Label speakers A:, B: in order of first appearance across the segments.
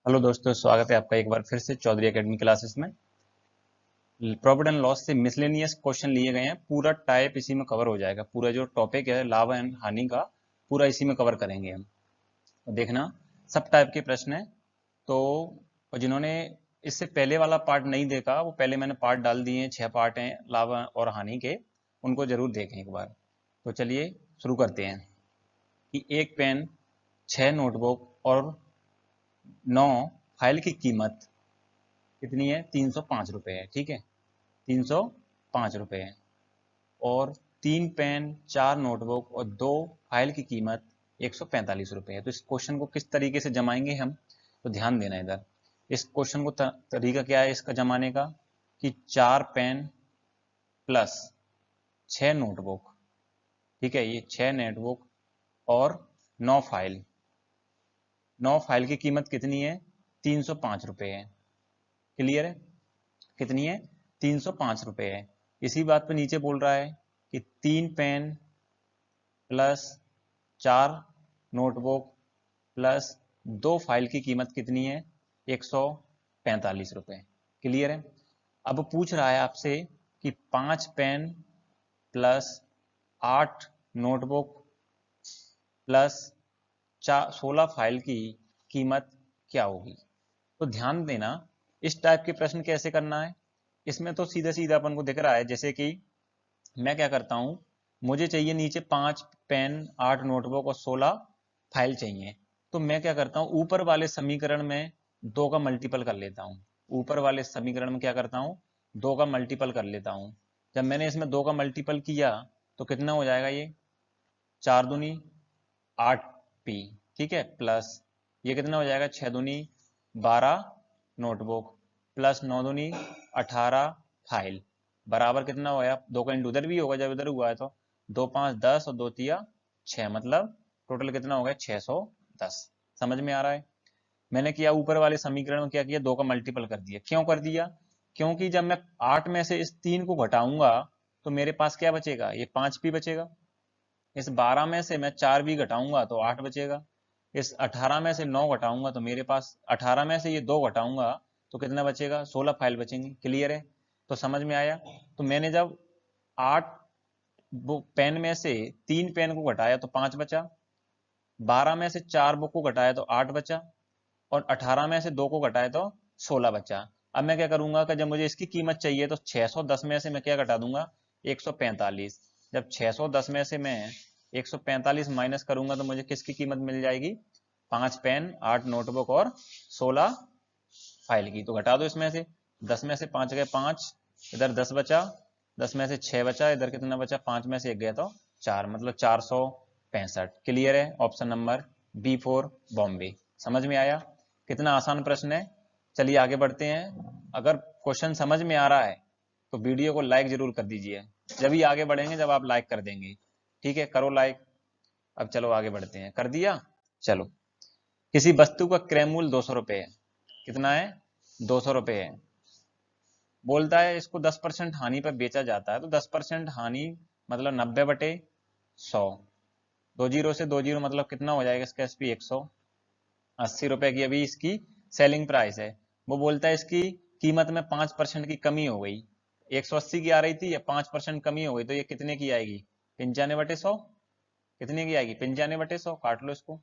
A: Hello दोस्तों, स्वागत है आपका एक बार फिर से चौधरी एकेडमी क्लासेस में। प्रॉफिट एंड लॉस से मिसलेनियस क्वेश्चन लिए गए हैं। पूरा टाइप इसी में कवर हो जाएगा। पूरा जो टॉपिक है लाभ एंड हानि का, पूरा इसी में कवर करेंगे हम। तो देखना, सब टाइप के प्रश्न है। तो और जिन्होंने इससे पहले वाला पार्ट नहीं देखा, वो पहले मैंने पार्ट डाल दिए हैं, 6 पार्ट हैं लाभ और हानि के, उनको जरूर देखें एक बार। तो चलिए शुरू करते हैं कि एक पेन, 6 नोटबुक और 9 फाइल की कीमत कितनी है? 305 रुपये है। ठीक है, 305 रुपये है। और 3 पेन, 4 नोटबुक और 2 फाइल की कीमत 145 रुपये है। तो इस क्वेश्चन को किस तरीके से जमाएंगे हम, तो ध्यान देना इधर। इस क्वेश्चन को तरीका क्या है इसका जमाने का, कि 4 पेन प्लस 6 नोटबुक, ठीक है, ये 6 नोटबुक और 9 फाइल, 9 फाइल की कीमत कितनी है? 305 रुपये है। क्लियर है? कितनी है? 305 रुपये है। इसी बात पे नीचे बोल रहा है कि 3 pen plus 4 notebook plus 2 file की कीमत कितनी है? 145 रुपये। क्लियर है? अब पूछ रहा है आपसे कि 5 pen plus 8 notebook plus 16 file की कीमत क्या होगी। तो ध्यान देना, इस टाइप के प्रश्न कैसे करना है। इसमें तो सीधा सीधा अपन को दिख रहा है, जैसे कि मैं क्या करता हूं, मुझे चाहिए नीचे 5 पेन, 8 नोटबुक और 16 फाइल चाहिए। तो मैं क्या करता हूं, ऊपर वाले समीकरण में 2 का मल्टीपल कर लेता हूं। ऊपर वाले समीकरण में क्या करता हूं, 2 का मल्टीपल कर लेता हूं। जब मैंने इसमें 2 का मल्टीपल किया तो कितना हो जाएगा, ये 4 दूनी 8p, ठीक है, प्लस ये कितना हो जाएगा, 6 दूनी 12 नोटबुक प्लस 9 दूनी 18 फाइल, बराबर कितना हो गया, 2 का इंटू उधर भी होगा जब इधर हुआ है तो 2 5 10 और 2 तिया 6, मतलब टोटल कितना हो गया, 610। समझ में आ रहा है? मैंने किया ऊपर वाले समीकरण में क्या किया, 2 का मल्टीपल कर दिया। क्यों कर दिया? क्योंकि जब मैं 8 में से इस 3 को घटाऊंगा तो मेरे पास क्या बचेगा, ये 5p बचेगा। इस 12 में से मैं 4 भी घटाऊंगा तो 8 बचेगा। इस 18 में से 9 घटाऊंगा तो मेरे पास 18 में से ये 2 घटाऊंगा तो कितना बचेगा, 16 फाइल बचेंगे। क्लियर है? तो समझ में आया। तो मैंने जब 8 पेन में से 3 पेन को घटाया तो 5 बचा, 12 में से 4 बुक को घटाया तो 8 बचा, और 18 में से 2 को घटाया तो 16 बचा। अब मैं क्या करूंगा कि जब मुझे इसकी कीमत चाहिए तो 610 में से मैं क्या घटा दूंगा, 145। जब 610 में से मैं 145 माइनस करूंगा तो मुझे किसकी कीमत मिल जाएगी, 5 पेन, 8 नोटबुक और 16 फाइल की। तो घटा दो इसमें से, 10 में से 5 गए 5, इधर 10 बचा, 10 में से 6 बचा, इधर कितना बचा, 5 में से 1 गया तो 4, मतलब 465। क्लियर है? Option number B4 Bombay. समझ में आया? कितना आसान प्रश्न है। चलिए आगे बढ़ते हैं। अगर क्वेश्चन समझ में आ रहा है तो वीडियो को लाइक जरूर कर दीजिए। जब ही आगे बढ़ेंगे जब आप लाइक कर देंगे। ठीक है, करो लाइक। अब चलो आगे बढ़ते हैं। कर दिया? चलो, किसी वस्तु का क्रय मूल्य 200 रुपये है। कितना है? 200 रुपये है। बोलता है इसको 10% हानि पर बेचा जाता है। तो 10% हानि मतलब 90/100। 2 जीरो से 2 जीरो मतलब कितना हो जाएगा इसका, एसपी 180 रुपए की अभी इसकी सेलिंग प्राइस है। वो बोलता है इसकी कीमत में 5% की कमी हो गई। 180 की आ रही थी, या 5% कमी हो गई तो ये कितने की आएगी, 95/100। कितने की आएगी, 95/100। काट लो इसको,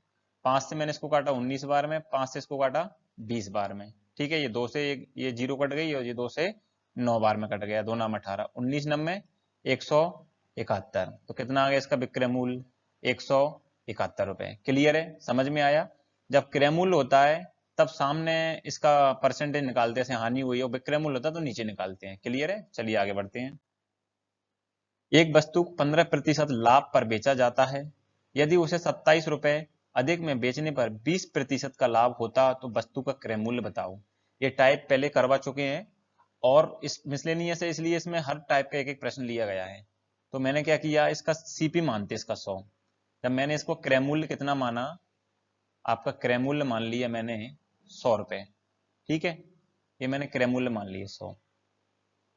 A: 5 से मैंने इसको काटा 19 बार में, 5 से इसको काटा 20 बार में। ठीक है, ये 2 से ये 0 कट गई और ये 2 से 9 बार में कट गया, 2 नाम 18, 19 9 171। तो कितना आ गया इसका विक्रय मूल्य, 171 रुपए। क्लियर है? समझ में आया। जब क्रय मूल्य होता है तब सामने इसका परसेंटेज निकालते हैं, हानि हुई है, और विक्रय मूल्य होता है तो नीचे निकालते हैं। क्लियर है? चलिए आगे बढ़ते हैं। एक वस्तु 15% लाभ पर बेचा जाता है। यदि उसे 27 रुपए अधिक में बेचने पर 20% का लाभ होता तो वस्तु का क्रय मूल्य बताओ। ये टाइप पहले करवा चुके हैं, और इस मिसलेनियस है इसलिए इसमें हर टाइप का एक एक प्रश्न लिया गया है। तो मैंने क्या किया, इसका सीपी मानते इसका 100। जब मैंने इसको क्रय मूल्य कितना माना, आपका क्रय मूल्य मान लिया मैंने 100 रुपए। ठीक है, ये मैंने क्रय मूल्य मान लिया 100।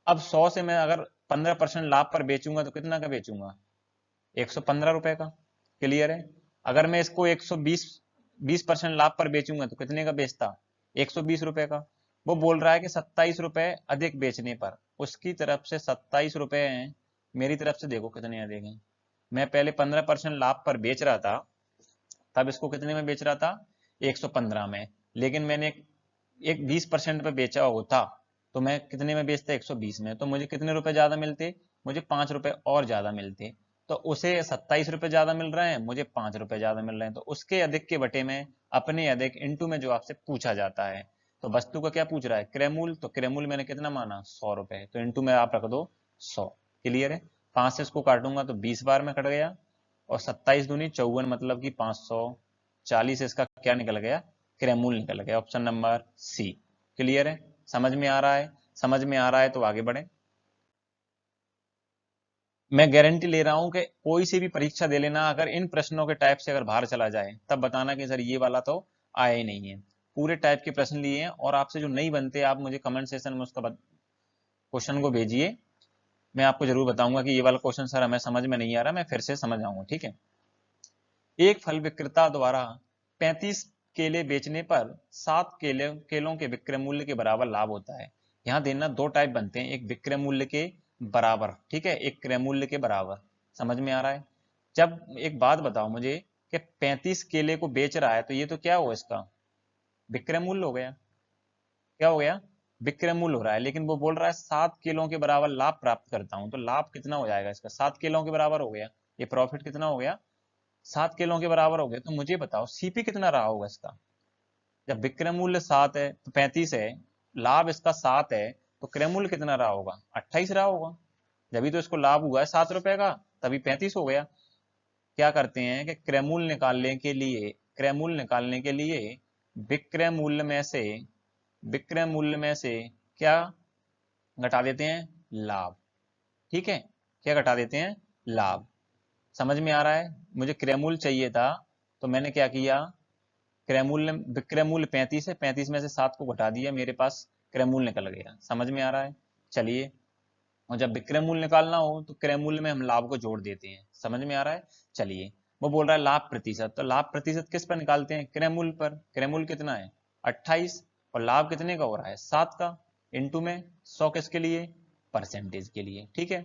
A: अब 100 से मैं अगर 15% लाभ पर बेचूंगा तो कितना का बेचूंगा, 115 रुपए का। क्लियर है? अगर मैं इसको 120 20% लाभ पर बेचूंगा तो कितने का बेचता, 120 रुपए का। वो बोल रहा है कि 27 रुपए अधिक बेचने पर उसकी तरफ से 27 रुपए हैं, मेरी तरफ से देखो कितने अधिक हैं। मैं पहले 15% लाभ पर बेच रहा था, तब इसको कितने में बेच रहा था, 115 में। लेकिन मैंने एक 20% पे बेचा होता तो मैं कितने में बेचता, 120 में, तो मुझे कितने रुपए ज्यादा मिलते, मुझे 5 रुपए और ज्यादा मिलते। तो उसे 27 रुपए ज्यादा मिल रहे हैं, मुझे 5 रुपए ज्यादा मिल रहे हैं। तो उसके अधिक के बटे में अपने अधिक इंटू में जो आपसे पूछा जाता है। तो वस्तु का क्या पूछ रहा है, क्रयमूल्य, तो क्रयमूल्य मैंने कितना माना, 100 रुपए, तो इंटू में आप रख दो 100। क्लियर है। 5 से इसको काटूंगा तो 20 बार में कट गया, और 27 दूनी 54, मतलब कि 540, इसका क्या निकल गया, क्रयमूल्य निकल गया। Option number C. क्लियर है, समझ में आ रहा है, समझ में आ रहा है तो आगे बढ़े। मैं गारंटी ले रहा हूं कि कोई सी भी परीक्षा दे लेना, अगर इन प्रश्नों के टाइप से अगर बाहर चला जाए तब बताना कि सर ये वाला तो आया ही नहीं है। पूरे टाइप के प्रश्न लिए हैं, और आपसे जो नहीं बनते आप मुझे कमेंट सेशन में उसका क्वेश्चन को भेजिए, मैं आपको जरूर बताऊंगा कि ये वाला क्वेश्चन सर हमें समझ में नहीं आ रहा, मैं फिर से समझ आऊंगा। ठीक है। एक फल विक्रेता द्वारा 35 केले बेचने पर 7 केलों के विक्रय मूल्य के बराबर लाभ होता है। यहाँ देना दो टाइप बनते हैं, एक विक्रय मूल्य के बराबर, ठीक है, एक क्रय मूल्य के बराबर। समझ में आ रहा है। जब एक बात बताओ मुझे कि 35 केले को बेच रहा है तो ये तो क्या हुआ, इसका विक्रय मूल्य हो गया। क्या हो गया, विक्रय मूल्य हो रहा है। लेकिन वो बोल रहा है 7 किलो के बराबर लाभ प्राप्त करता हूं, तो लाभ कितना हो जाएगा इसका, 7 किलो के बराबर हो गया। ये प्रॉफिट कितना हो गया, 7 किलो के बराबर हो गया। तो मुझे बताओ सीपी कितना रहा होगा इसका। जब विक्रय मूल्य 7 है तो 35 है, लाभ इसका 7 है, तो क्रय मूल्य कितना रहा होगा, 28 रहा होगा। जब तो इसको लाभ हुआ है 7 रुपए का, तभी 35 हो गया। क्या करते हैं कि क्रय मूल्य निकालने के लिए, क्रय मूल्य निकालने के लिए विक्रय मूल्य में से, विक्रय मूल्य में से क्या घटा देते हैं, लाभ। ठीक है, क्या घटा देते हैं, लाभ। समझ में आ रहा है। मुझे क्रय मूल्य चाहिए था, तो मैंने क्या किया, क्रय मूल्य, विक्रय मूल्य 35 है, 35 में से 7 को घटा दिया, मेरे पास क्रय मूल्य निकल गया। समझ में आ रहा है। चलिए, और जब विक्रय मूल्य निकालना हो तो क्रय मूल्य में हम लाभ को जोड़ देते हैं। समझ में आ रहा है। चलिए, वो बोल रहा है लाभ प्रतिशत, तो लाभ प्रतिशत किस पर निकालते हैं, क्रय मूल्य पर। क्रय मूल्य कितना है, 28, और लाभ कितने का हो रहा है, 7 का, इंटू में 100 किसके लिए, परसेंटेज के लिए। ठीक है,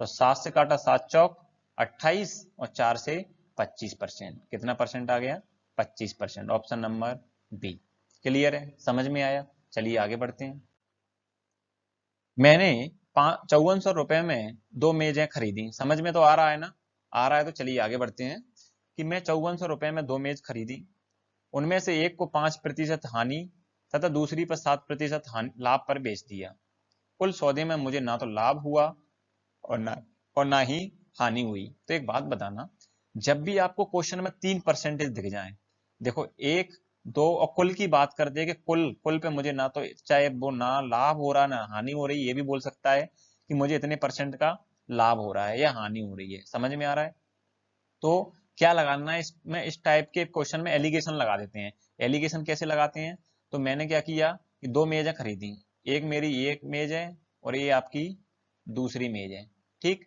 A: तो 7 से काटा 7 चौक 28, और 4 से 25%, कितना परसेंट आ गया, 25%। Option number B. क्लियर है, समझ में आया। चलिए आगे बढ़ते हैं। मैंने 5400 रुपए में 2 मेजें खरीदी। समझ में तो आ रहा है ना, आ रहा है तो चलिए आगे बढ़ते हैं। कि मैं 5400 रुपए में 2 मेज खरीदी, उनमें से एक को 5% हानि तथा दूसरी पर 7% लाभ पर बेच दिया। कुल सौदे में मुझे ना तो लाभ हुआ और ना ही हानि हुई। तो एक बात बताना, जब भी आपको क्वेश्चन में 3% दिख जाए, देखो 1 2 और कुल की बात करते हैं कि कुल कुल पे मुझे ना तो, चाहे वो ना लाभ हो रहा ना हानि हो रही, ये भी बोल सकता है कि मुझे इतने परसेंट का लाभ हो रहा है या हानि हो रही है। समझ में आ रहा है। तो क्या लगाना है इसमें, इस टाइप के क्वेश्चन में एलिगेशन लगा देते हैं। एलिगेशन कैसे लगाते हैं, तो मैंने क्या किया कि 2 मेजें खरीदी, एक मेरी एक मेज है और ये आपकी दूसरी मेज है। ठीक,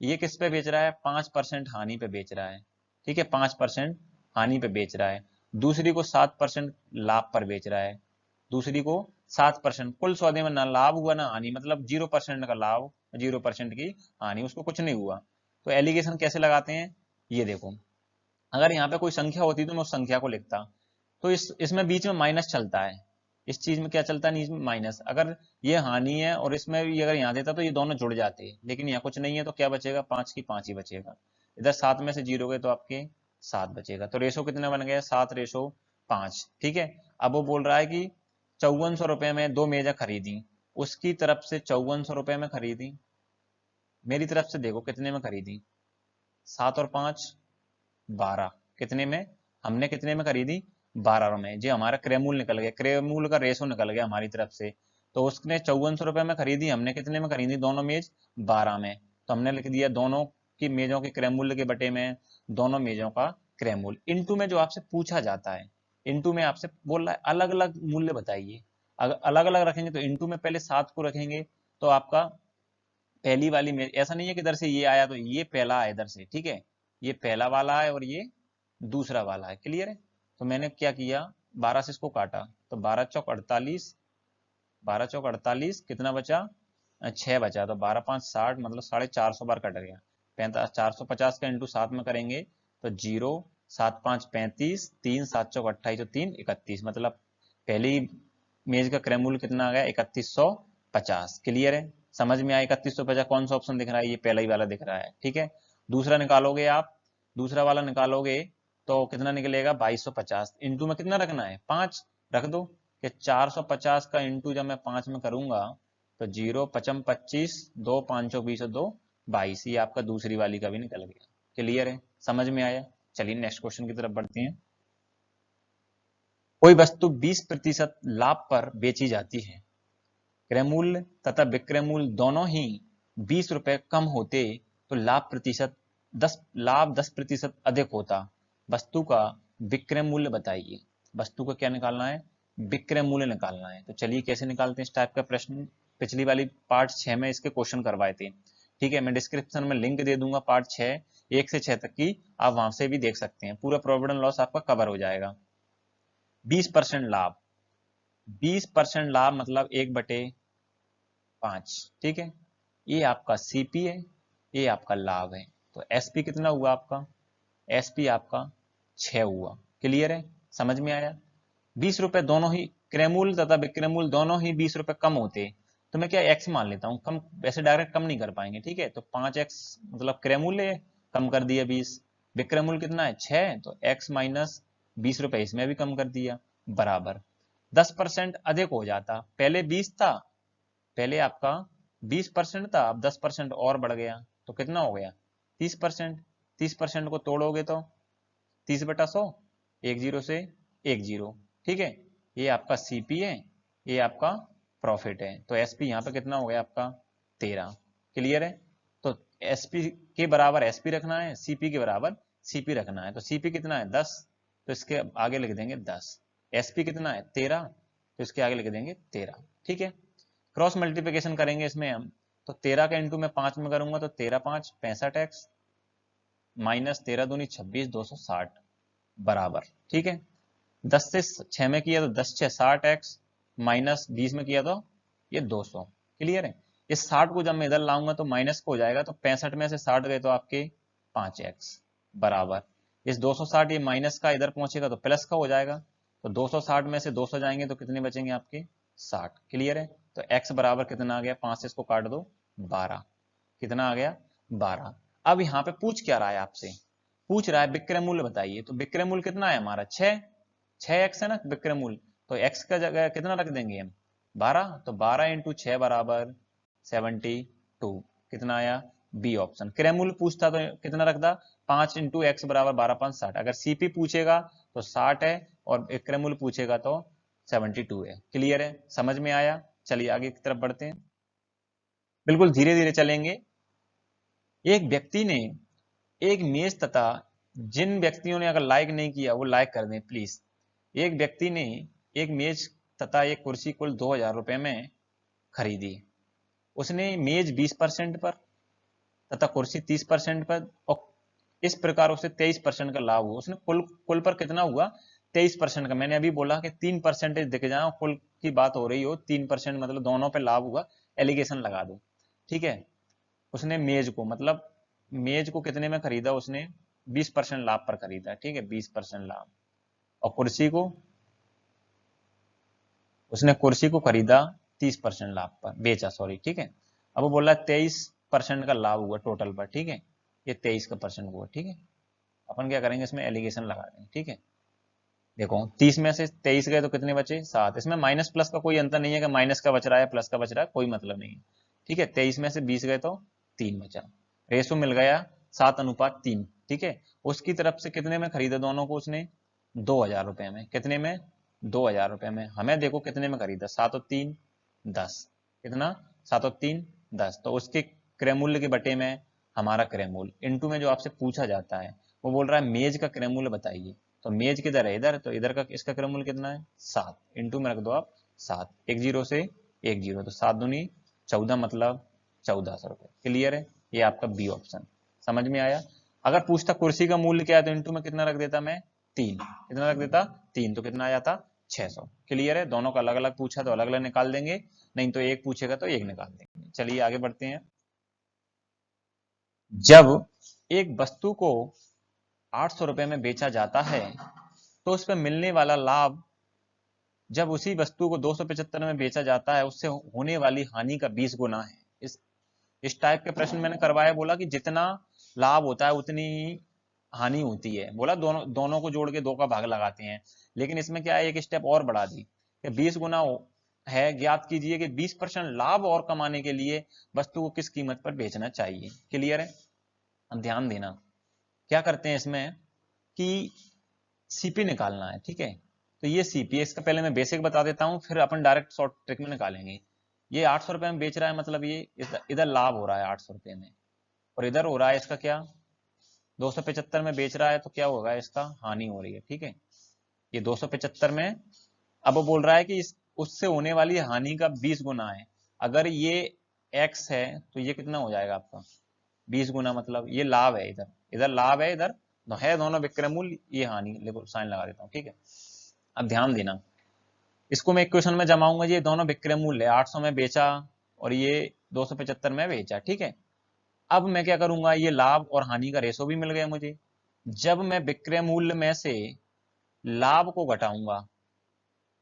A: ये किस पे बेच रहा है, 5% हानि पे बेच रहा है। ठीक है, 5% हानि पे बेच रहा है। दूसरी को 7% लाभ पर बेच रहा है, दूसरी को 7%। कुल सौदे में ना लाभ हुआ ना हानि, मतलब 0% का लाभ, 0% की हानि, उसको कुछ नहीं हुआ। तो एलिगेशन कैसे लगाते हैं, ये देखो, अगर यहाँ पे कोई संख्या होती तो मैं उस संख्या को लिखता। तो इसमें बीच में माइनस चलता है, इस चीज में क्या चलता है, माइनस। अगर ये हानि है और इसमें भी अगर यहाँ देता तो ये दोनों जुड़ जाते हैं, लेकिन यहाँ कुछ नहीं है तो क्या बचेगा, 5 की 5 ही बचेगा। इधर 7 में से 0 गए तो आपके 7 बचेगा। तो रेशो कितना बन गया, 7:5। ठीक है। अब वो बोल रहा है कि 5400 रुपए में 2 मेजा खरीदी, उसकी तरफ से 5400 रुपए में खरीदी, मेरी तरफ से देखो कितने में खरीदी, 7 और 5 12, कितने में, हमने कितने में खरीदी, 12 में। जी हमारा क्रय मूल्य निकल गया, क्रय मूल्य का रेशो निकल गया हमारी तरफ से। तो उसने 5400 रुपए में खरीदी, हमने कितने में खरीदी, दोनों मेज 12 में। तो हमने लिख दिया दोनों की मेजों के क्रय मूल्य के बटे में दोनों मेजों का क्रय मूल्य। इनटू में जो आपसे पूछा जाता है, इनटू में आपसे बोल रहा है अलग अलग मूल्य बताइए। अगर अलग अलग रखेंगे तो इनटू में पहले 7 को रखेंगे, तो आपका पहली वाली मेज, ऐसा नहीं है कि इधर से ये आया तो ये पहला है इधर से, ठीक है, ये पहला वाला है और ये दूसरा वाला है। क्लियर है। तो मैंने क्या किया, 12 से इसको काटा तो 12 चौक 48, 12 चौक 48, कितना बचा 6 बचा, तो 12 5 60, मतलब 450 बार कट गया। 450 का इंटू 7 में करेंगे तो 0 7 5 35, 3 7 चौक 28, तो 3 31, मतलब पहली मेज का क्रय मूल्य कितना आ गया 3150। क्लियर है, समझ में आया 3150? कौन सा ऑप्शन दिख रहा है? ये पहला ही वाला दिख रहा है। ठीक है, दूसरा निकालोगे आप, दूसरा वाला निकालोगे तो कितना निकलेगा 2250। इंटू में कितना रखना है 5 रख दो, कि 450 का इंटू जब मैं 5 में करूंगा तो 0 पचम 25, 2 5 20 2 22, ये आपका दूसरी वाली का भी निकल गया। क्लियर है, समझ में आया? चलिए नेक्स्ट क्वेश्चन की तरफ बढ़ते हैं। कोई वस्तु 20% लाभ पर बेची जाती है, क्रय मूल्य तथा विक्रय मूल्य दोनों ही 20 रुपए कम होते तो लाभ 10% अधिक होता। वस्तु का विक्रय मूल्य बताइए। वस्तु का क्या निकालना है? विक्रय मूल्य निकालना है। तो चलिए कैसे निकालते हैं इस टाइप का प्रश्न, पिछली वाली पार्ट 6 में इसके क्वेश्चन करवाए थे। ठीक है, मैं डिस्क्रिप्शन में लिंक दे दूंगा पार्ट 6 1 से 6 तक की, आप वहां से भी देख सकते हैं, पूरा प्रॉफिट एंड लॉस आपका कवर हो जाएगा। 20% लाभ, 20% लाभ मतलब 1/5। ठीक है, ये आपका सीपी है, ये आपका लाभ है। तो एसपी कितना हुआ आपका? एसपी आपका 6 हुआ। क्लियर है, समझ में आया? 20 रुपए दोनों ही, क्रय मूल्य तथा विक्रय मूल्य दोनों ही 20 रुपए कम होते, तो मैं क्या एक्स मान लेता हूं, कम वैसे डायरेक्ट कम नहीं कर पाएंगे। ठीक है, तो 5x मतलब क्रय मूल्य कम कर दिया 20, विक्रय मूल्य कितना है 6, तो x माइनस 20 रुपए इसमें भी कम कर दिया, बराबर 10% अधिक हो जाता। पहले 20 था, पहले आपका 20% था, अब 10% और बढ़ गया तो कितना हो गया 30%। 30% को तोड़ोगे तो 30/100, 10 से 10। ठीक है, ये आपका सीपी है, ये आपका प्रॉफिट है। तो एसपी यहाँ पे कितना हो गया आपका 13। क्लियर है, तो एसपी के बराबर एसपी रखना है, सीपी के बराबर सीपी रखना है। तो सीपी कितना है 10, तो इसके आगे लिख देंगे 10। एसपी कितना है 13, तो इसके आगे लिख देंगे 13। ठीक है, क्रॉस मल्टीप्लिकेशन करेंगे इसमें हम, तो 13 का इंटू मैं 5 में करूंगा तो 13 5 65x माइनस 13 दूनी 26 260 बराबर। ठीक है, 10 से 6 में किया तो 10 6 60x माइनस 20 में किया तो ये 200। क्लियर है, इस 60 को जब मैं इधर लाऊंगा तो माइनस को हो जाएगा, तो 65 में से 60 गए तो आपके 5x बराबर इस 260, ये माइनस का इधर पहुंचेगा तो प्लस का हो जाएगा, तो 260 में से 200 जाएंगे तो कितने बचेंगे आपके 60। क्लियर है, तो x बराबर कितना आ गया, 5 से इसको काट दो 12, कितना आ गया 12। अब यहाँ पे पूछ क्या रहा है आपसे, पूछ रहा है विक्रय मूल्य बताइए। तो विक्रय मूल्य कितना है हमारा 6x है ना विक्रय मूल्य, तो x का जगह कितना रख देंगे हम 12, तो 12 इंटू 6 बराबर 72। कितना आया बी ऑप्शन। क्रय मूल्य पूछता तो कितना रखता 5 इंटू एक्स बराबर 12 5 60। अगर सीपी पूछेगा तो 60 है और विक्रय मूल्य पूछेगा तो 72 है। क्लियर है, समझ में आया? चलिए आगे की तरफ बढ़ते हैं, बिल्कुल धीरे धीरे चलेंगे। एक व्यक्ति ने एक मेज तथा, जिन व्यक्तियों ने अगर लाइक नहीं किया वो लाइक कर दें प्लीज। एक व्यक्ति ने एक मेज तथा एक कुर्सी कुल 2000 रुपए में खरीदी। उसने मेज 20% पर तथा कुर्सी 30% पर, और इस प्रकार उसे 23% का लाभ हुआ। उसने कुल कुल पर कितना हुआ 23% का। मैंने अभी बोला कि 3% दिख जाए, कुल की बात हो रही हो 3% मतलब दोनों पे लाभ हुआ, एलिगेशन लगा दो। ठीक है, उसने मेज को मतलब मेज को कितने में खरीदा, उसने 20% लाभ पर खरीदा। ठीक है, 20% लाभ, और कुर्सी को, उसने कुर्सी को खरीदा 30% लाभ पर बेचा, सॉरी। ठीक है, अब वो बोला 23% का लाभ हुआ टोटल पर। ठीक है, ये 23 का परसेंट हुआ। ठीक है, अपन क्या करेंगे इसमें एलिगेशन लगा देंगे। ठीक है, देखो 30 में से 23 गए तो कितने बचे 7। इसमें माइनस प्लस का कोई अंतर नहीं है कि माइनस का बच रहा है प्लस का बच रहा है, कोई मतलब नहीं है। ठीक है, 23 में से 20 गए तो 3 बचा, रेशो मिल गया 7:3। ठीक है, उसकी तरफ से कितने में खरीदा दोनों को उसने 2000 रुपए में। कितने में 2000 रुपए में। हमें देखो कितने में खरीदा 7 और 3 10, कितना 7 और 3 10, तो उसके क्रय मूल्य के बटे में हमारा क्रय मूल्य इंटू में जो आपसे पूछा जाता है वो बोल रहा है मेज का क्रय मूल्य बताइए। तो मेज किधर है इधर, तो इधर का इसका क्रय मूल्य कितना है 7, इंटू में रख दो आप 7, 10 से 10, तो 7 दूनी 14 मतलब 1400 रुपए। क्लियर है, ये आपका बी ऑप्शन। समझ में आया? अगर पूछता कुर्सी का मूल्य क्या है तो इंटू में कितना रख देता मैं 3, कितना रख देता 3, तो कितना आ जाता 600। क्लियर है? दोनों का अलग अलग पूछा तो अलग अलग निकाल देंगे, नहीं तो एक पूछेगा तो एक निकाल देंगे। चलिए आगे बढ़ते हैं। जब एक वस्तु को 800 रुपए में बेचा जाता है तो उस पर मिलने वाला लाभ जब उसी वस्तु को 275 में बेचा जाता है उससे होने वाली हानि का 20 गुना है। इस टाइप के प्रश्न मैंने करवाया, बोला कि जितना लाभ होता है उतनी ही हानि होती है। बोला दोनों दोनों को जोड़ के 2 का भाग लगाते हैं, लेकिन इसमें क्या है, एक स्टेप और बढ़ा दी कि 20 गुना है। ज्ञात कीजिए कि 20% लाभ और कमाने के लिए वस्तु को किस कीमत पर बेचना चाहिए। क्लियर है? अब ध्यान देना, क्या करते हैं इसमें कि सीपी निकालना है। ठीक है, तो ये सीपी है, इसका पहले मैं बेसिक बता देता हूँ, फिर अपन डायरेक्ट शॉर्ट ट्रिक में निकालेंगे। ये 800 रुपए में बेच रहा है, मतलब ये इधर लाभ हो रहा है 800 रुपए में, और इधर हो रहा है इसका क्या, 275 में बेच रहा है, तो क्या होगा, इसका हानि हो रही है। ठीक है, ये 275 में, अब वो बोल रहा है कि उससे होने वाली हानि का 20 गुना है। अगर ये x है तो ये कितना हो जाएगा आपका 20 गुना, मतलब ये लाभ है, इधर इधर लाभ है, इधर है दोनों विक्रय मूल्य, ये हानि, देखो साइन लगा देता हूँ। ठीक है, अब ध्यान देना, इसको मैं इक्वेशन में जमाऊंगा। ये दोनों विक्रय मूल्य 800 में बेचा और ये 275 में बेचा। ठीक है, अब मैं क्या करूंगा, ये लाभ और हानि का रेशो भी मिल गया मुझे। जब मैं विक्रय मूल्य में से लाभ को घटाऊंगा,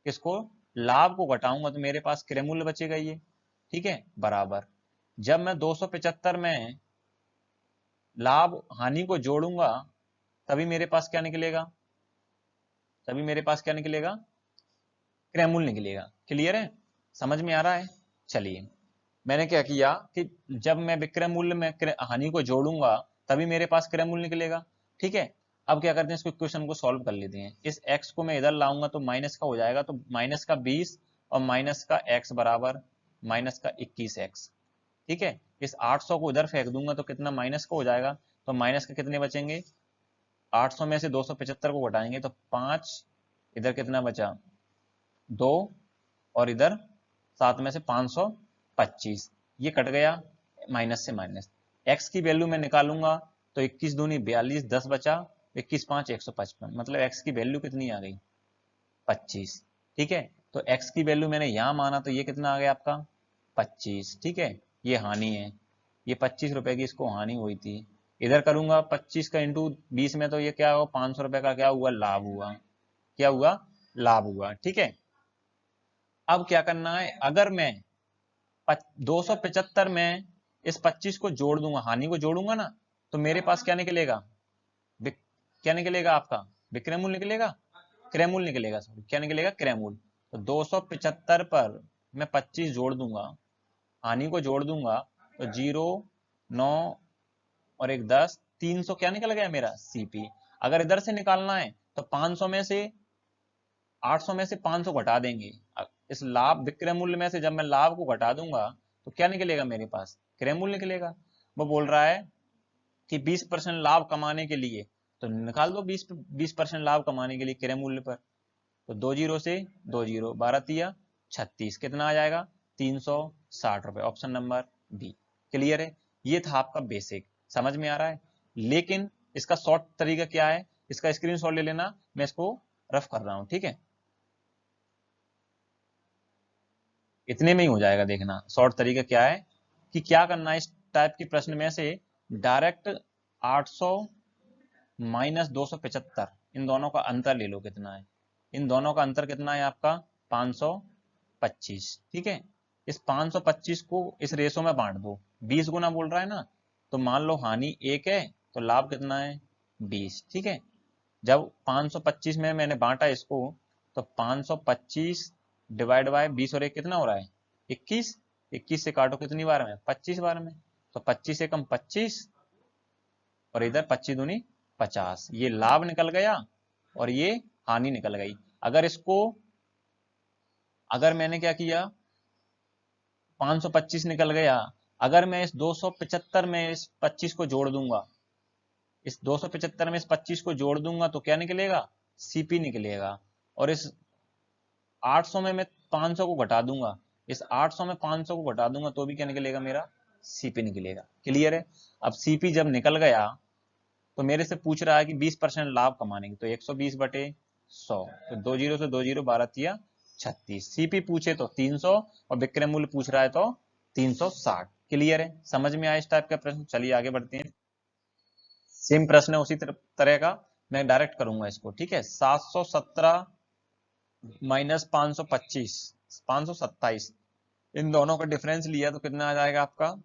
A: किसको, लाभ को घटाऊंगा, तो मेरे पास क्रय मूल्य बचेगा ये। ठीक है, बराबर, जब मैं 275 में लाभ हानि को जोड़ूंगा तभी मेरे पास क्या निकलेगा, तभी मेरे पास क्या निकलेगा, क्रय मूल्य निकलेगा। क्लियर है? समझ में आ रहा है? चलिए, मैंने क्या किया कि जब मैं विक्रय मूल्य में हानि को जोड़ूंगा तभी मेरे पास क्रय मूल्य निकलेगा। ठीक है, अब क्या करते हैं, इसको इक्वेशन को सॉल्व कर लेते हैं। इस x को मैं इधर लाऊंगा तो माइनस का हो जाएगा, तो माइनस का 20 और माइनस का x बराबर माइनस का 21x। ठीक है, इस 800 को उधर फेंक दूंगा तो कितना माइनस का हो जाएगा, तो माइनस के कितने बचेंगे, 800 में से 275 को घटाएंगे तो 5, इधर कितना बचा 2, और इधर 7 में से 525, ये कट गया माइनस से माइनस। x की वैल्यू मैं निकालूंगा तो 21 दूनी 42, 10 बचा, 21 5 155, मतलब x की वैल्यू कितनी आ गई 25। ठीक है, तो x की वैल्यू मैंने यहां माना तो ये कितना आ गया आपका 25। ठीक है, ये हानि है, ये 25 रुपए की इसको हानि हुई थी। इधर करूंगा 25 का इंटू 20 में, तो ये क्या हुआ, 500 रुपए का क्या हुआ, लाभ हुआ। क्या हुआ, लाभ हुआ। ठीक है, अब क्या करना है, अगर मैं 275 में इस 25 को जोड़ दूंगा, हानि को जोड़ूंगा ना, तो मेरे पास क्या निकलेगा, क्या निकलेगा आपका विक्रय मूल्य निकलेगा, क्रय मूल्य निकलेगा, सॉरी क्या निकलेगा, क्रय मूल्य। तो 275 पर मैं 25 जोड़ दूंगा, हानि को जोड़ दूंगा, तो 0 9 और एक 10, 300 क्या निकल गया मेरा सीपी। अगर इधर से निकालना है तो 500 में से 800 में से 500 घटा देंगे। इस लाभ विक्रय मूल्य में से जब मैं लाभ को घटा दूंगा तो क्या निकलेगा मेरे पास, क्रय मूल्य निकलेगा। वो बोल रहा है कि 20% लाभ कमाने के लिए, तो निकाल दो 20% लाभ कमाने के लिए क्रय मूल्य पर। तो 2 जीरो से 2 जीरो, 12 तिया 36, कितना आ जाएगा 360 रुपए, ऑप्शन नंबर बी। क्लियर है? ये था आपका बेसिक, समझ में आ रहा है। लेकिन इसका शॉर्ट तरीका क्या है, इसका स्क्रीनशॉट ले लेना, मैं इसको रफ कर रहा हूं। ठीक है, इतने में ही हो जाएगा। देखना शॉर्ट तरीका क्या है, कि क्या करना है, इस टाइप के प्रश्न में से डायरेक्ट 800 माइनस 275, इन दोनों का अंतर ले लो, कितना है, इन दोनों का अंतर कितना है आपका 525। ठीक है, इस 525 को इस रेशो में बांट दो, 20 गुना बोल रहा है ना, तो मान लो हानि 1 है तो लाभ कितना है 20। ठीक है, जब 525 में मैंने बांटा इसको, तो 525 डिवाइड बाय 20 और 1 कितना हो रहा है 21, 21 से काटो कितनी बार में 25 बार में, तो 25 से कम 25, और इधर 25 दूनी 50, ये लाभ निकल गया और ये हानि निकल गई। अगर इसको, अगर मैंने क्या किया, 525 निकल गया, अगर मैं इस 275 में इस 25 को जोड़ दूंगा, इस 275 में इस 25 को जोड़ दूंगा तो क्या निकलेगा, सीपी निकलेगा। और इस 800 में मैं 500 को घटा दूंगा, इस 800 में 500 को घटा दूंगा तो भी क्या निकलेगा, मेरा सीपी निकलेगा। क्लियर है? अब सीपी जब निकल गया तो मेरे से पूछ रहा है कि 20% लाभ कमाने की, तो 120/100, तो 2 जीरो से 2 जीरो, 12 तिया 36। सीपी पूछे तो 300 और विक्रय मूल्य पूछ रहा है तो 360। क्लियर है, समझ में आया इस टाइप का प्रश्न। चलिए आगे बढ़ते हैं। सेम प्रश्न है उसी तरह का, मैं डायरेक्ट करूंगा इसको, ठीक है। 717 माइनस 525, 527, इन दोनों का डिफरेंस लिया तो कितना आ जाएगा आपका,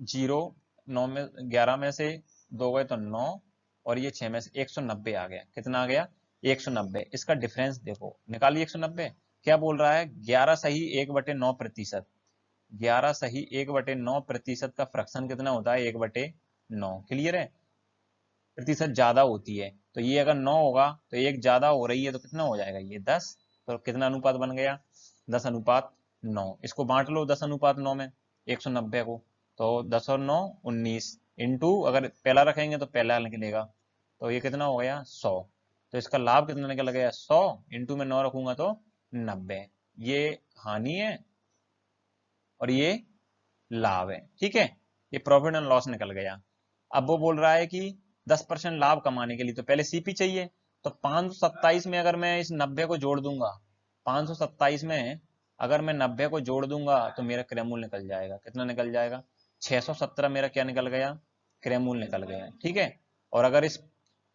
A: 0, 9 में 11 में से 2 गए तो 9, और ये 6 में से 190 आ गया। कितना आ गया, 190। इसका डिफरेंस देखो, निकालिए 190। क्या बोल रहा है, 11 सही 1/9%। 11 सही 1/9% का फ्रैक्शन कितना होता है, 1/9। क्लियर है, प्रतिशत ज्यादा होती है, तो ये अगर 9 होगा तो एक ज्यादा हो रही है तो कितना हो जाएगा, ये 10। तो कितना अनुपात बन गया, 10/9। इसको बांट लो 10/9 में 190 को, तो 10 और 9 19, इंटू अगर पहला रखेंगे तो पहला निकलेगा, तो ये कितना हो गया, 100। तो इसका लाभ कितना निकल गया, 100, इंटू में 9 रखूंगा तो 90। ये हानि है और ये लाभ है, ठीक है। ये प्रॉफिट एंड लॉस निकल गया। अब वो बोल रहा है कि 10% लाभ कमाने के लिए तो पहले सीपी चाहिए, तो 527 में अगर मैं इस 90 को जोड़ दूंगा, 527 में अगर मैं 90 को जोड़ दूंगा तो मेरा क्रय मूल्य निकल जाएगा। कितना निकल जाएगा, 617 मेरा क्या निकल गया, क्रय मूल्य निकल गया, ठीक है। और अगर इस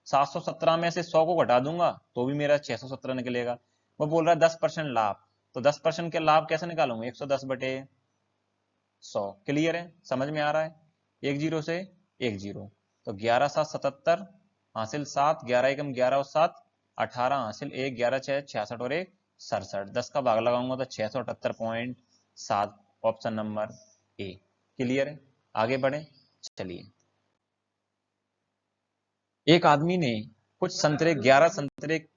A: 717 में से 100 को घटा दूंगा तो भी मेरा 617 निकलेगा। वो बोल रहा है 10% लाभ, तो 10% के लाभ कैसे निकालूंगा, 110/100। क्लियर है, समझ में आ रहा है, 1 जीरो से 1 जीरो, तो 11 7 77 हासिल 7, 11 एकम 11 और 7 18 हासिल 1, 11 6 66 और 1 67, 10 का भाग लगाऊंगा तो 678.7, ऑप्शन नंबर ए। क्लियर है, आगे बढ़े। चलिए, एक आदमी ने कुछ संतरे 11 संतरे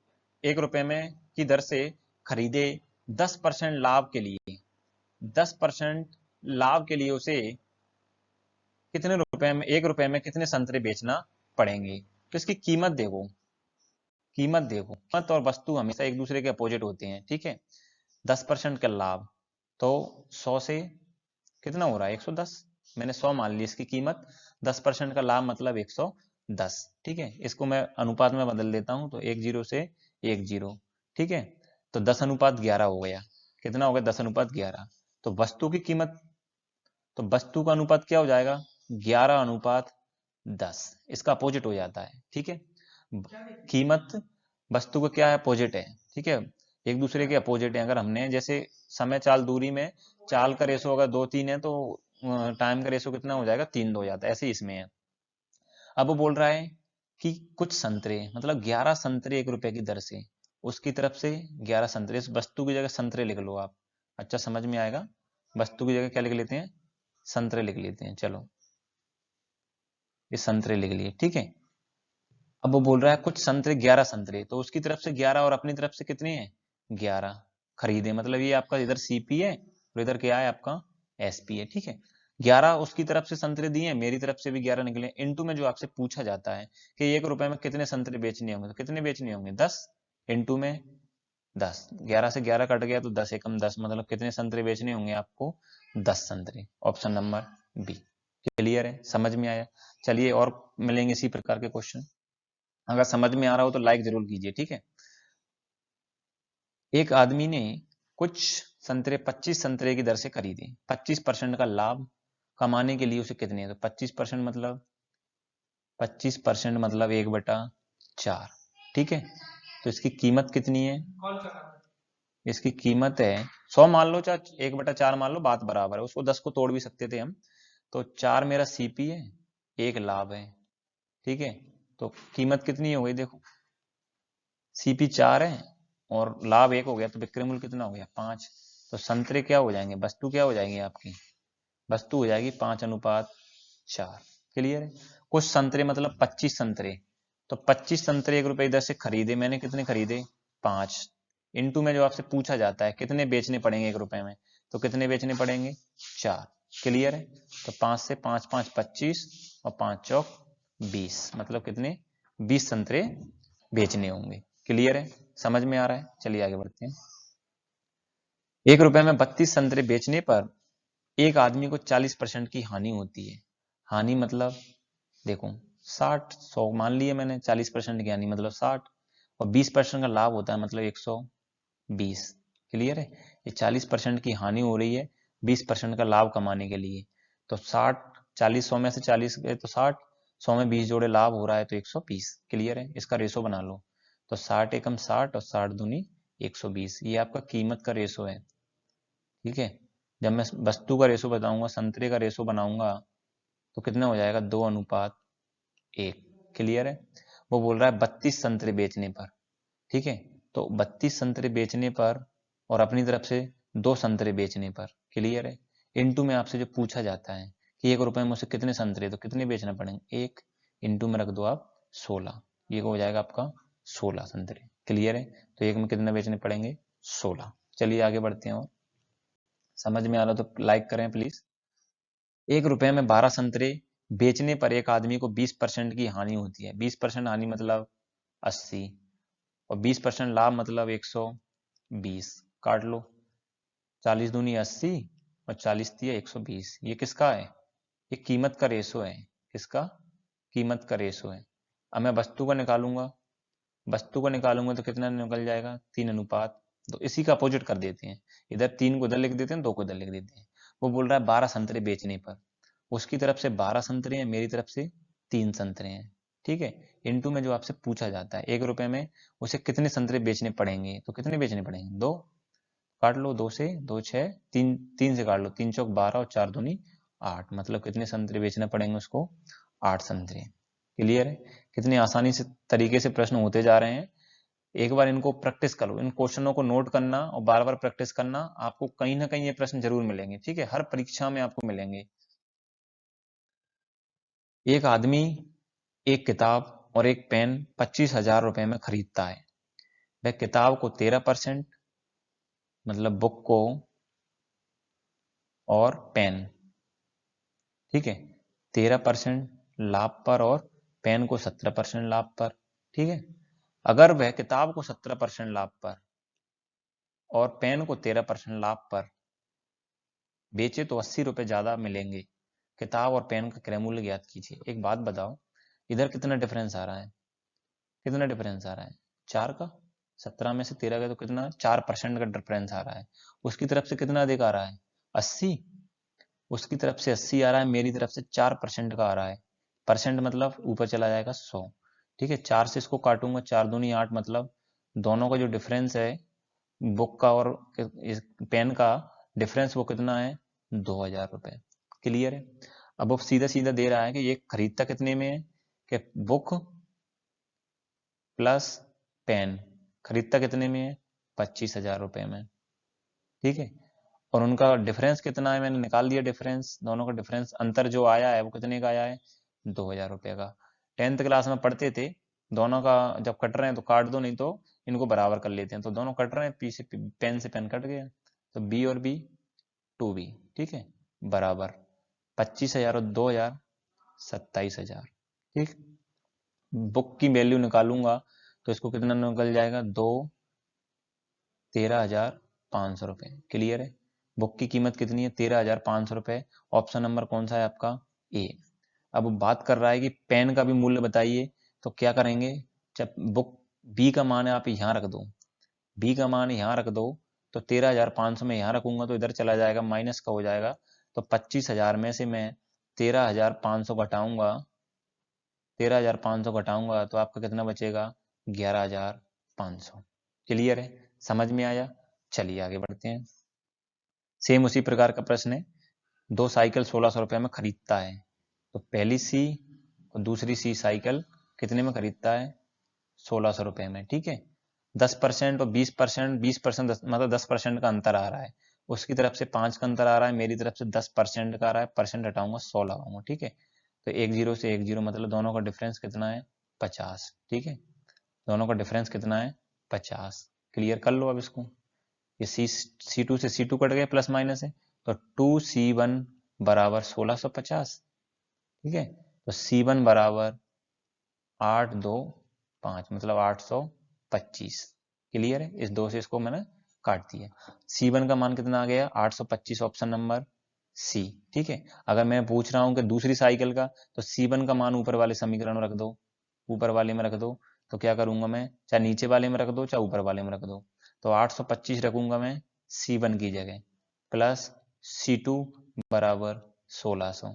A: 1 रुपए में की दर से खरीदे। 10% लाभ के लिए, 10% लाभ के लिए उसे कितने रुपए में, 1 रुपए में कितने संतरे बेचना पड़ेंगे। तो इसकी कीमत देखो, कीमत देखो, कीमत और वस्तु हमेशा एक दूसरे के अपोजिट होते हैं, ठीक है। 10% का लाभ, तो 100 से कितना हो रहा है, 110। मैंने 100 मान ली इसकी कीमत, 10% का लाभ मतलब 110, ठीक है। इसको मैं अनुपात में बदल देता हूं, तो 1 जीरो से 1 जीरो, ठीक है। तो 10/11 हो गया। कितना हो गया, 10/11। तो वस्तु की कीमत, तो वस्तु का अनुपात क्या हो जाएगा, 11/10। इसका अपोजिट हो जाता है, ठीक है। कीमत वस्तु का क्या है, अपोजिट है, ठीक है। एक दूसरे के अपोजिट है। अगर हमने जैसे समय चाल दूरी में चाल का रेशो अगर 2 3 है तो टाइम का रेशो कितना हो जाएगा, 3 2 हो जाता है, ऐसे इसमें है। अब वो बोल रहा है कि कुछ संतरे, मतलब 11 संतरे 1 रुपए की दर से, उसकी तरफ से 11 संतरे, इस वस्तु की जगह संतरे लिख लो आप, अच्छा समझ में आएगा। वस्तु की जगह क्या लिख लेते हैं, संतरे लिख लेते हैं। चलो, ये संतरे लिख लिए, ठीक है। अब वो बोल रहा है कुछ संतरे 11 संतरे, तो उसकी तरफ से 11 और अपनी तरफ से कितने हैं, 11 खरीदे, मतलब ये आपका इधर सीपी है और इधर क्या है आपका एसपी है, ठीक है। 11 उसकी तरफ से संतरे दिए हैं, मेरी तरफ से भी 11 निकले। इनटू में जो आपसे पूछा जाता है कि 1 रुपए में कितने संतरे बेचने होंगे, तो कितने बेचने होंगे, 10, इनटू में 10, 11 से 11 कट गया तो 10 एकम 10, मतलब कितने संतरे बेचने होंगे आपको, 10 संतरे, ऑप्शन नंबर बी। क्लियर है, समझ में आया। चलिए और मिलेंगे इसी प्रकार के क्वेश्चन। अगर समझ में आ रहा हो तो लाइक जरूर कीजिए, ठीक है। एक आदमी ने कुछ संतरे 25 संतरे की दर से खरीदे। 25% का लाभ कमाने के लिए उसे कितने, तो 25% मतलब 25% मतलब 1/4, ठीक है। तो इसकी कीमत कितनी है, इसकी कीमत है 100 मान लो, चाहे 1/4 मान लो, बात बराबर है। उसको 10 को तोड़ भी सकते थे हम। तो 4 मेरा सीपी है, 1 लाभ है, ठीक है। तो कीमत कितनी हो गई देखो, सीपी 4 है और लाभ 1 हो गया, तो विक्रय मूल्य कितना हो गया, 5। तो संतरे क्या हो जाएंगे, वस्तु क्या हो जाएंगे आपकी, वस्तु हो जाएगी 5/4। क्लियर है। कुछ संतरे मतलब 25 संतरे, तो 25 संतरे 1 रुपए इधर से खरीदे मैंने, कितने खरीदे, 5। इनटू में जो आपसे पूछा जाता है कितने बेचने पड़ेंगे 1 रुपए में, तो कितने बेचने पड़ेंगे, 4। क्लियर है। तो 5 से 5 5 25 और 5 चौक 20, मतलब कितने, 20 संतरे बेचने होंगे। क्लियर है, समझ में आ रहा है। चलिए आगे बढ़ते हैं। 1 रुपए में 32 संतरे बेचने पर एक आदमी को 40% की हानि होती है। हानि मतलब देखो, 60, 100 मान लिया मैंने, 40% की हानि मतलब 60, और 20% का लाभ होता है मतलब 120। क्लियर है? ये 40% की हानि हो रही है 20% का लाभ कमाने के लिए। तो 60, 40, 100 में से 40 गए तो 60, 100 में 20 जोड़े लाभ हो रहा है तो 120। क्लियर है? इसका रेशो बना लो। तो 60 एकम 60 और 60 दूनी 120, ये आपका कीमत का रेशो है। ठीक है? जब मैं वस्तु का रेशो बताऊंगा, संतरे का रेशो बनाऊंगा, तो कितना हो जाएगा? 2:1। क्लियर है? वो बोल रहा है 32 संतरे बेचने पर। ठीक है? तो 32 संतरे बेचने पर और अपनी तरफ से 2 संतरे बेचने पर। क्लियर है? इनटू में आपसे जो पूछा जाता है कि 1 रुपए में मुझसे कितने संतरे, तो कितने बेचना पड़ेंगे? 1 इंटू में रख दो आप 16, ये हो जाएगा आपका 16 संतरे। क्लियर है? तो 1 में कितने बेचने पड़ेंगे? 16। चलिए आगे बढ़ते हैं। और समझ में आ रहा तो लाइक करें प्लीज। 1 रुपए में 12 संतरे बेचने पर एक आदमी को 20% की हानि होती है। 20% हानि मतलब 80, और 20% लाभ मतलब 120। काट लो, 40 दूनी 80 और 40 दिया 120। ये किसका है? ये कीमत का रेशो है। किसका? कीमत का रेशो है। अब मैं वस्तु का निकालूंगा, वस्तु का निकालूंगा तो कितना निकल जाएगा? 3:। तो इसी का अपोजिट कर देते हैं, इधर 3 को इधर लिख देते हैं, 2 को इधर लिख देते हैं। वो बोल रहा है 12 संतरे बेचने पर, उसकी तरफ से 12 संतरे हैं, मेरी तरफ से 3 संतरे हैं। ठीक है? इनटू में जो आपसे पूछा जाता है 1 रुपए में उसे कितने संतरे बेचने पड़ेंगे, तो कितने बेचने पड़ेंगे? 2। काट लो, 2 से 2 6, 3 3 से काट लो, 3 चौक 12 और 4 दूनी 8, मतलब कितने संतरे बेचने पड़ेंगे उसको? 8 संतरे। क्लियर है? कितनी आसानी से तरीके से प्रश्न होते जा रहे हैं। एक बार इनको प्रैक्टिस करो, इन क्वेश्चनों को नोट करना और बार बार प्रैक्टिस करना, आपको कहीं ना कहीं ये प्रश्न जरूर मिलेंगे। ठीक है? हर परीक्षा में आपको मिलेंगे। एक आदमी एक किताब और एक पेन 25,000 रुपए में खरीदता है। वह किताब को 13%, मतलब बुक को, और पेन, ठीक है, 13% लाभ पर और पेन को 17% लाभ पर। ठीक है? अगर वह किताब को 17% लाभ पर और पेन को 13% लाभ पर बेचे तो 80 रुपए ज्यादा मिलेंगे। किताब और पेन का क्रय मूल्य ज्ञात कीजिए। एक बात बताओ, इधर कितना डिफरेंस आ रहा है? कितना डिफरेंस आ रहा है? 4 का। 17 में से 13 गए तो कितना? 4% का डिफरेंस आ रहा है। उसकी तरफ से कितना अधिक आ रहा है? 80। उसकी तरफ से 80 आ रहा है, मेरी तरफ से 4% का आ रहा है। परसेंट मतलब ऊपर चला जाएगा 100। ठीक है? 4 से इसको काटूंगा, 4 दूनी 8, मतलब दोनों का जो डिफरेंस है बुक का और पेन का डिफरेंस, वो कितना है? 2,000 रुपए। क्लियर है? अब वो सीधा सीधा दे रहा है कि ये खरीदता कितने में है, कि बुक प्लस पेन खरीदता कितने में है? 25,000 रुपए में। ठीक है? और उनका डिफरेंस कितना है? मैंने निकाल दिया डिफरेंस, दोनों का डिफरेंस, अंतर जो आया है वो कितने का आया है? 2,000 रुपए का। 10th क्लास में पढ़ते थे, दोनों का जब कट रहे हैं तो काट दो, नहीं तो इनको बराबर कर लेते हैं। तो दोनों कट रहे हैं, पी से पेन से पेन कट गया, तो बी और बी 2b। ठीक है? बराबर 25,000 और 2,000 27,000। ठीक? बुक की वैल्यू निकालूंगा तो इसको कितना निकल जाएगा? 13,500 रुपए। क्लियर है? बुक की कीमत कितनी है? 13,500 रुपए। ऑप्शन नंबर कौन सा है आपका? ए। अब बात कर रहा है कि पेन का भी मूल्य बताइए, तो क्या करेंगे? जब बुक बी का मान है आप यहाँ रख दो, बी का मान यहाँ रख दो, तो 13,500 में यहाँ रखूंगा तो इधर चला जाएगा, माइनस का हो जाएगा। तो 25,000 में से मैं 13,500 घटाऊंगा, 13,500 घटाऊंगा तो आपका कितना बचेगा? 11,500। क्लियर है? समझ में आया? चलिए आगे बढ़ते हैं। सेम उसी प्रकार का प्रश्न है। 2 साइकिल 1,600 रुपए में खरीदता है, तो पहली सी और दूसरी सी साइकिल कितने में खरीदता है? 1,600 रुपए में। ठीक है? 10% और 20%, 20% मतलब 10% का अंतर आ रहा है। उसकी तरफ से 5 का अंतर आ रहा है, मेरी तरफ से 10% का आ रहा है। परसेंट हटाऊंगा 100 लगाऊंगा। ठीक है? तो 1 0 से 1 0, मतलब दोनों का डिफरेंस कितना है? 50। ठीक है? दोनों का डिफरेंस कितना है? 50। क्लियर कर लो अब इसको। ये C2 से C2 कट गए, प्लस माइनस है, तो 2C1 बराबर 1,650। ठीक है? तो C1 बराबर 825, मतलब 825। क्लियर है? इस 2 से इसको मैंने काट दिया। C1 का मान कितना आ गया? 825, ऑप्शन नंबर सी। ठीक है, अगर मैं पूछ रहा हूं कि दूसरी साइकिल का, तो C1 का मान ऊपर वाले समीकरण में रख दो, ऊपर वाले में रख दो। तो क्या करूंगा मैं, चाहे नीचे वाले में रख दो चाहे ऊपर वाले में रख दो, तो 825 रखूंगा मैं C1 की जगह, प्लस C2 बराबर 1600।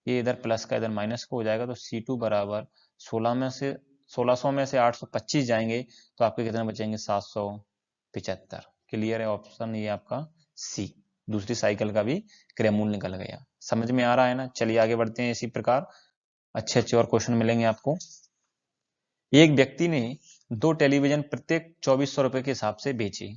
A: ये इधर प्लस का इधर माइनस को हो जाएगा, तो C2 बराबर 1600 में से 825 जाएंगे तो आपके कितने बचेंगे, 775। क्लियर है, ऑप्शन ये आपका सी, दूसरी साइकिल का भी क्रयमूल्य निकल गया। समझ में आ रहा है ना। चलिए आगे बढ़ते हैं, इसी प्रकार अच्छे अच्छे और क्वेश्चन मिलेंगे आपको। एक व्यक्ति ने 2 टेलीविजन प्रत्येक 2400 रुपए के हिसाब से बेचे।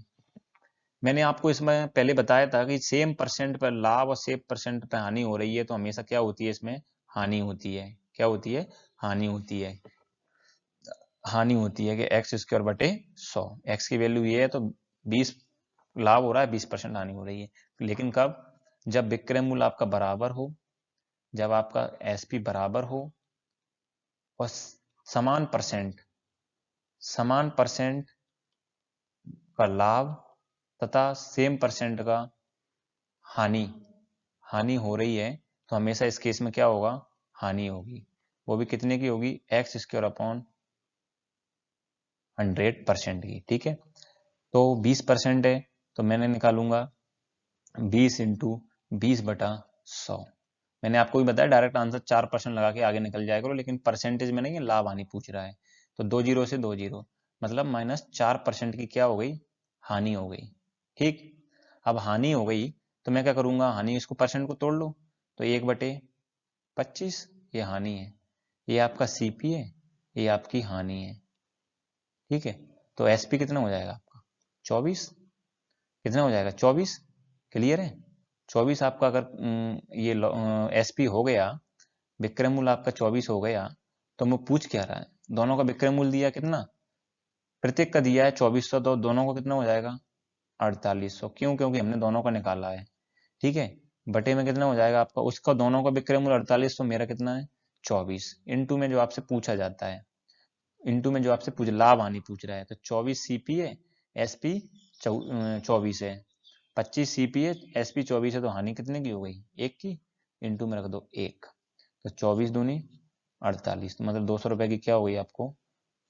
A: मैंने आपको इसमें पहले बताया था कि सेम परसेंट पर लाभ और सेम परसेंट पर हानि हो रही है, तो हमेशा क्या होती है, इसमें हानि होती है। क्या होती है, हानि होती है। हानि होती है कि एक्स स्क्वायर बटे 100, एक्स की वैल्यू ये है तो 20 लाभ हो रहा है, 20% हानि हो रही है। लेकिन कब, जब विक्रय मूल्य आपका बराबर हो, जब आपका एसपी बराबर हो और समान परसेंट का लाभ तथा सेम परसेंट का हानि हानि हो रही है, तो हमेशा इस केस में क्या होगा, हानि होगी। वो भी कितने की होगी, एक्स स्क्वायर अपॉन 100% की। ठीक है, तो 20% है, तो मैंने निकालूंगा 20 इंटू 20/100। मैंने आपको भी बताया डायरेक्ट आंसर 4% लगा के आगे निकल जाएगा, लेकिन परसेंटेज में नहीं है, लाभ हानि पूछ रहा है। तो 2 जीरो से 2 जीरो, मतलब -4% की क्या हो गई, हानि हो गई। ठीक, अब हानि हो गई तो मैं क्या करूंगा, हानि इसको परसेंट को तोड़ लो, तो 1/25 ये हानि है, ये आपका सीपी है, ये आपकी हानि है। ठीक है, तो एसपी कितना हो जाएगा आपका 24, कितना हो जाएगा 24। क्लियर है, 24 आपका अगर ये एसपी हो गया, विक्रय मूल्य आपका 24 हो गया, तो मैं पूछ क्या रहा है, दोनों का विक्रय मूल्य दिया कितना, प्रत्येक का दिया है 2400, तो दोनों को कितना हो जाएगा 4800। क्यों, क्योंकि हमने दोनों का निकाला है। ठीक है, बटे में कितना हो जाएगा आपका, उसका दोनों का विक्रय मूल्य 4800, मेरा कितना है 24, इंटू में जो आपसे पूछा जाता है, इंटू में जो आपसे पूछ लाभ हानि पूछ रहा है, तो 24 सीपी है, एसपी 24 है, 25 सीपी है, एसपी 24 है, तो हानि कितने की हो गई, 1 की, इंटू में रख दो 1, तो 24 दूनी 48, तो मतलब 200 रुपए की क्या हो गई आपको,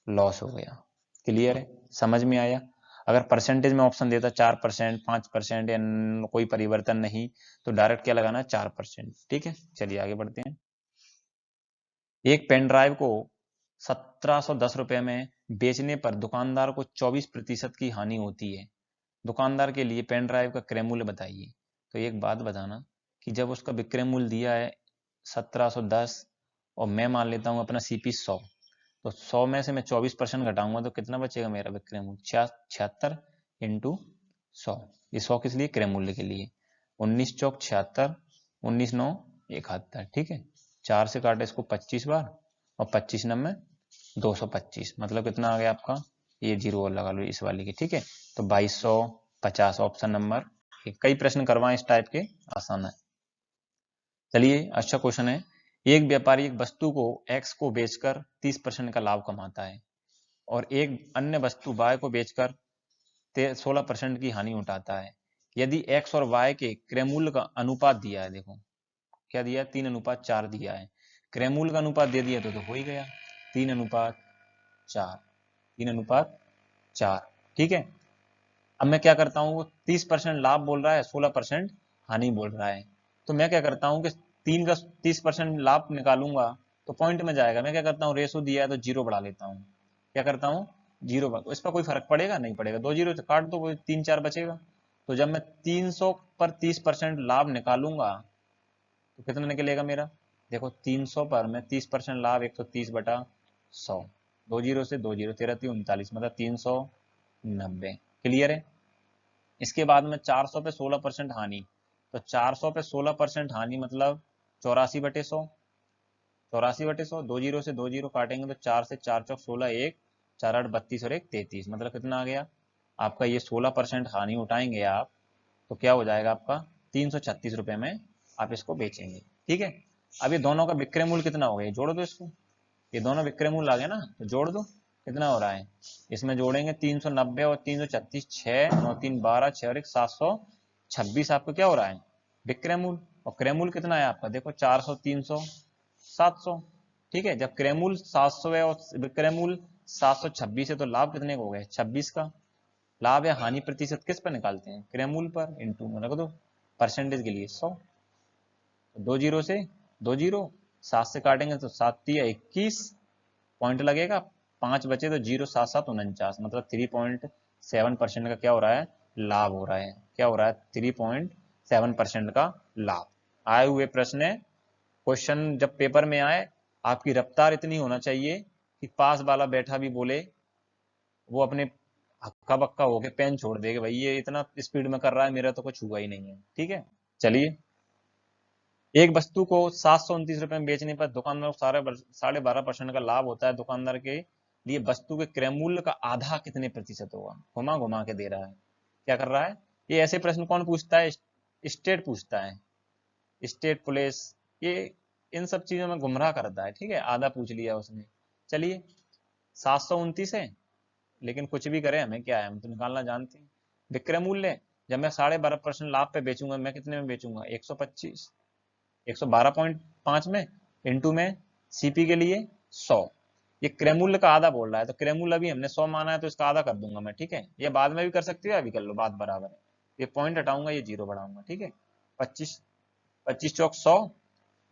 A: लॉस हो गया। क्लियर है, समझ में आया। अगर परसेंटेज में ऑप्शन देता 4%, 5% या कोई परिवर्तन नहीं, तो डायरेक्ट क्या लगाना है 4%। ठीक है, चलिए आगे बढ़ते हैं। एक पेन ड्राइव को 1710 रुपए में बेचने पर दुकानदार को 24% की हानि होती है। दुकानदार के लिए पेन ड्राइव का क्रय मूल्य बताइए। तो एक बात बताना कि जब उसका विक्रय मूल्य दिया है 1710 और मैं मान लेता हूं अपना सीपी 100, तो 100 में से मैं 24% घटाऊंगा तो कितना बचेगा मेरा विक्रय मूल्य, 76 इंटू 100। ये 100 किस लिए, क्रय मूल्य के लिए। 19 चौक 76, 19 9 71। ठीक है, 4 से काटे इसको 25 बार और 25 नंबर 225, मतलब कितना आ गया आपका, ये जीरो और लगा लो इस वाली की। ठीक है, तो 2250 ऑप्शन नंबर। कई प्रश्न करवाएं इस टाइप के, आसान है। चलिए अच्छा क्वेश्चन है। एक व्यापारी एक वस्तु को एक्स को बेचकर 30% का लाभ कमाता है और एक अन्य वस्तु वाई को बेचकर 16% की हानि उठाता है। यदि एक्स और वाई के क्रय मूल्य का अनुपात दिया है, देखो क्या दिया है, 3:4 दिया है। क्रय मूल्य का अनुपात दे दिया तो हो ही गया 3:4, 3:4। ठीक है, अब मैं क्या करता हूँ, 30% लाभ बोल रहा है, 16% हानि बोल रहा है, तो मैं क्या करता हूँ कि 3 का 30% लाभ निकालूंगा तो पॉइंट में जाएगा। मैं क्या करता हूँ, रेशो दिया है तो जीरो बढ़ा लेता हूँ। क्या करता हूँ, जीरो, इस पर कोई फर्क पड़ेगा नहीं पड़ेगा, 2 जीरो से काट दो, 3 4 बचेगा। तो जब मैं 300 पर 30% लाभ निकालूंगा तो कितना निकलेगा मेरा, देखो 300 पर मैं 30% लाभ 130/100, 2 जीरो से 2 जीरो, 13×3 = 39, मतलब 390। क्लियर है। इसके बाद में 400 पे 16% हानि, तो 400 पे 16% हानि मतलब 84/100, 84/100, 2 जीरो से 2 जीरो काटेंगे तो 4 से 4 चौक 16, 1 4 8 32 और 1 33, मतलब कितना आ गया आपका, ये 16% हानि उठाएंगे आप तो क्या हो जाएगा आपका 336 रुपए में आप इसको बेचेंगे। ठीक है, अब ये दोनों का विक्रय मूल्य कितना हो गया, जोड़ दो इसको, ये दोनों विक्रय मूल्य आ गया ना, तो जोड़ दो कितना हो रहा है, इसमें जोड़ेंगे 390 और 336, 6 9 3 12, 6 और 1 726, आपको क्या हो रहा है विक्रयमूल, और क्रयमूल कितना है आपका, देखो 400, 300, 700, ठीक है। जब क्रयमूल 700 है और विक्रयमूल 726 है तो लाभ कितने का हो गया, 26 का। लाभ या हानि प्रतिशत किस पर निकालते हैं, क्रयमूल पर, इंटू में रख दो परसेंटेज के लिए 100। 2 जीरो से 2 जीरो, 7 से काटेंगे तो 7 तिया 21 पॉइंट लगेगा, 5 बचे तो 0 7 7 49, मतलब 3.7% का क्या हो रहा है, लाभ हो रहा है। क्या हो रहा है, 3.7% का लाभ। आए हुए प्रश्न है, क्वेश्चन जब पेपर में आए आपकी रफ्तार इतनी होना चाहिए कि पास वाला बैठा भी बोले, वो अपने हक्का बक्का होके पेन छोड़ देगा, भाई ये इतना स्पीड में कर रहा है, मेरा तो कुछ हुआ ही नहीं है, ठीक है। चलिए, एक वस्तु को 729 रुपए में बेचने पर दुकानदार को 12.5% का लाभ होता है। दुकानदार के लिए वस्तु के क्रय मूल्य का आधा कितने प्रतिशत होगा, घुमा घुमा के दे रहा है, क्या कर रहा है। ये ऐसे प्रश्न कौन पूछता है, स्टेट पूछता है, स्टेट पुलिस, ये इन सब चीजों में गुमराह करता है, ठीक है। आधा पूछ लिया उसने। चलिए, 729 है, लेकिन कुछ भी करे हमें क्या है, हम तो निकालना जानते हैं। विक्रय मूल्य, जब मैं 12.5% लाभ पे बेचूंगा, मैं कितने में बेचूंगा, 125, 112.5 में, इंटू में सीपी के लिए 100। ये क्रय मूल्य का आधा बोल रहा है, तो क्रय मूल्य अभी हमने 100 माना है तो इसका आधा कर दूंगा मैं, ठीक है। ये बाद में भी कर सकते हो, अभी कर लो, बात बराबर है। ये पॉइंट हटाऊंगा, ये जीरो बढ़ाऊंगा, ठीक है। 25, 25 चौक 100,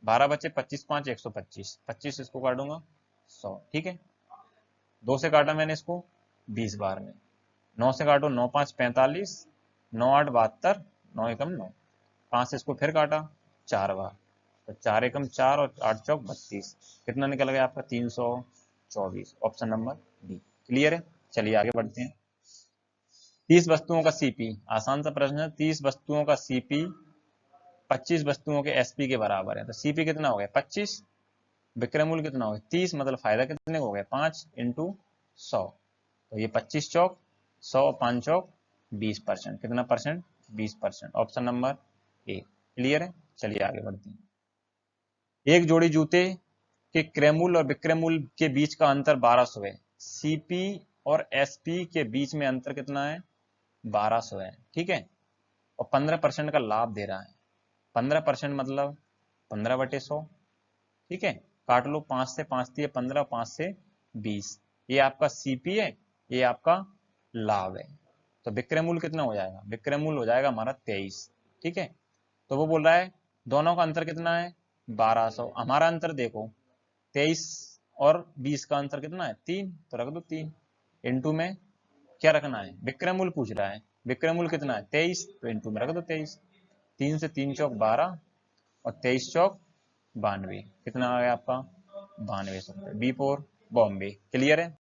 A: 12 बचे, 25 5 125, 25 इसको काटूंगा 100, ठीक है। 2 से काटा मैंने इसको 20 बार में, 9 से काटो 9 5 45, 9 8 72, 9 एकम 9, 5 से इसको फिर काटा 4 बार, तो 4 एकम 4 और 8 चौक 32, कितना निकल गया आपका 324, ऑप्शन नंबर बी। क्लियर है, चलिए आगे बढ़ते हैं। 30 वस्तुओं का सीपी, आसान सा प्रश्न है। 30 वस्तुओं का सीपी 25 वस्तुओं के एसपी के बराबर है, तो सीपी कितना हो गया 25, विक्रय मूल्य कितना हो गया 30, मतलब फायदा कितने हो गया 5 इंटू 100, तो ये 25 चौक 100, 5 चौक 20%, कितना percent, 20%, option number A. Clear है, चलिए आगे बढ़ते हैं। एक जोड़ी जूते के क्रय मूल्य और विक्रय मूल्य के बीच का अंतर 1200 है। सीपी और एसपी के बीच में अंतर कितना है, 1200 है, ठीक है। और 15% का लाभ दे रहा है। 15% मतलब 15/100, ठीक है। काट लो, 5 से 5 दिए 15, 5 से 20, ये आपका सीपी है, ये आपका लाभ है। तो विक्रय मूल्य कितना हो जाएगा, विक्रय मूल्य हो जाएगा हमारा 23, ठीक है। तो वो बोल रहा है दोनों का अंतर कितना है 1200, हमारा अंतर देखो 23 और 20 का अंतर कितना है 3, तो रख दो 3, इंटू में क्या रखना है, विक्रय मूल्य पूछ रहा है, विक्रय मूल्य कितना है 23, तो इंटू में रख दो 23, 3 से 3 चौक 12 और 23 चौक 92, कितना आ गया आपका 92 बी फोर बॉम्बे। क्लियर है।